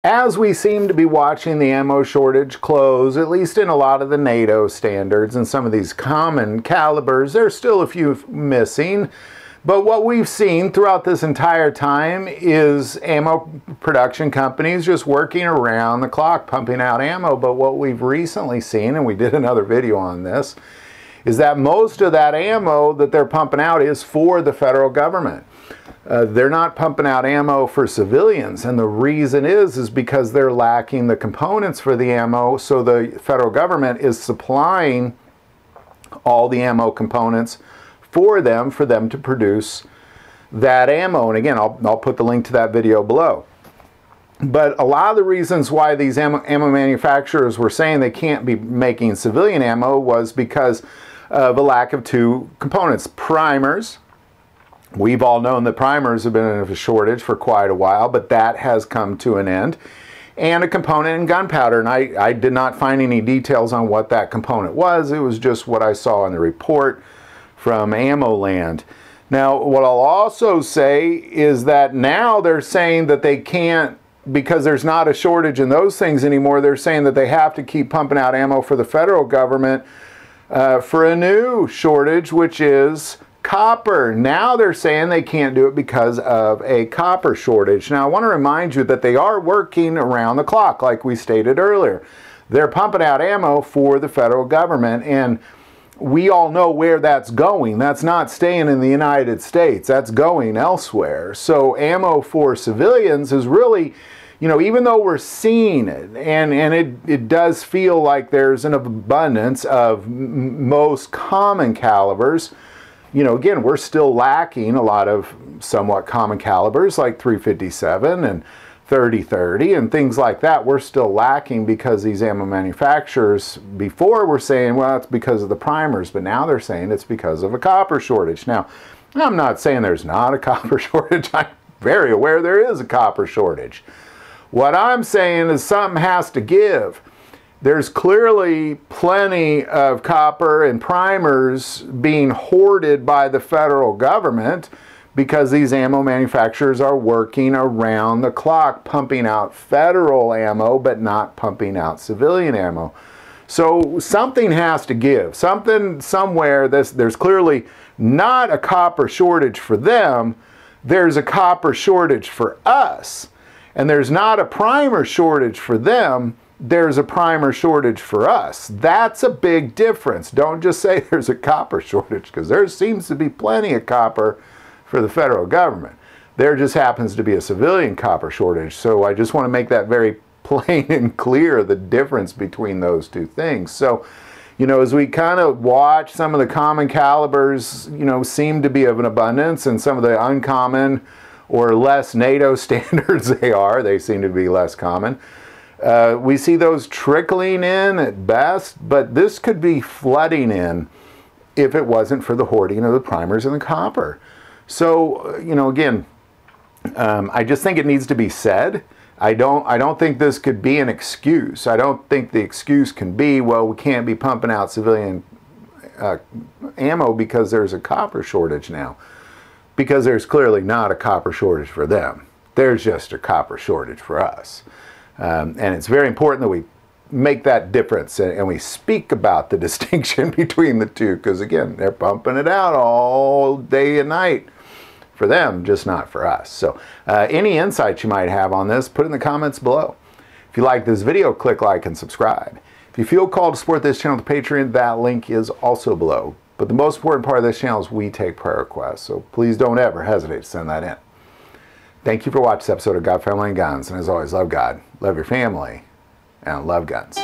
As we seem to be watching the ammo shortage close, at least in a lot of the NATO standards and some of these common calibers, there's still a few missing. But what we've seen throughout this entire time is ammo production companies just working around the clock, pumping out ammo. But what we've recently seen, and we did another video on this, is that most of that ammo that they're pumping out is for the federal government. They're not pumping out ammo for civilians, and the reason is because they're lacking the components for the ammo, so the federal government is supplying all the ammo components for them to produce that ammo. And again, I'll put the link to that video below. But a lot of the reasons why these ammo manufacturers were saying they can't be making civilian ammo was because of a lack of two components. Primers. We've all known that primers have been in a shortage for quite a while, but that has come to an end. And a component in gunpowder, and I did not find any details on what that component was. It was just what I saw in the report from Ammo Land. Now, what I'll also say is that now they're saying that they can't, because there's not a shortage in those things anymore, they're saying that they have to keep pumping out ammo for the federal government for a new shortage, which is copper. Now they're saying they can't do it because of a copper shortage. Now I want to remind you that they are working around the clock, like we stated earlier. They're pumping out ammo for the federal government, and we all know where that's going. That's not staying in the United States. That's going elsewhere. So ammo for civilians is really, you know, even though we're seeing it, and it does feel like there's an abundance of most common calibers, you know, again, we're still lacking a lot of somewhat common calibers like .357 and .30-30 and things like that. We're still lacking because these ammo manufacturers before were saying, well, it's because of the primers, but now they're saying it's because of a copper shortage. Now, I'm not saying there's not a copper shortage. I'm very aware there is a copper shortage. What I'm saying is something has to give. There's clearly plenty of copper and primers being hoarded by the federal government because these ammo manufacturers are working around the clock, pumping out federal ammo, but not pumping out civilian ammo. So something has to give. Something, somewhere, there's clearly not a copper shortage for them. There's a copper shortage for us. And there's not a primer shortage for them. There's a primer shortage for us. That's a big difference. Don't just say there's a copper shortage, because there seems to be plenty of copper for the federal government. There just happens to be a civilian copper shortage. So I just want to make that very plain and clear, the difference between those two things. So, you know, as we kind of watch some of the common calibers, you know, seem to be of an abundance, and some of the uncommon or less NATO standards they seem to be less common. We see those trickling in at best, but this could be flooding in if it wasn't for the hoarding of the primers and the copper. So, you know, again, I just think it needs to be said. I don't think this could be an excuse. I don't think the excuse can be, well, we can't be pumping out civilian ammo because there's a copper shortage now. Because there's clearly not a copper shortage for them. There's just a copper shortage for us. And it's very important that we make that difference and we speak about the distinction between the two, because again, they're pumping it out all day and night for them, just not for us. So any insights you might have on this, put in the comments below. If you like this video, click like and subscribe. If you feel called to support this channel with Patreon, that link is also below. But the most important part of this channel is we take prayer requests, so please don't ever hesitate to send that in. Thank you for watching this episode of God, Family, and Guns. And as always, love God, love your family, and love guns.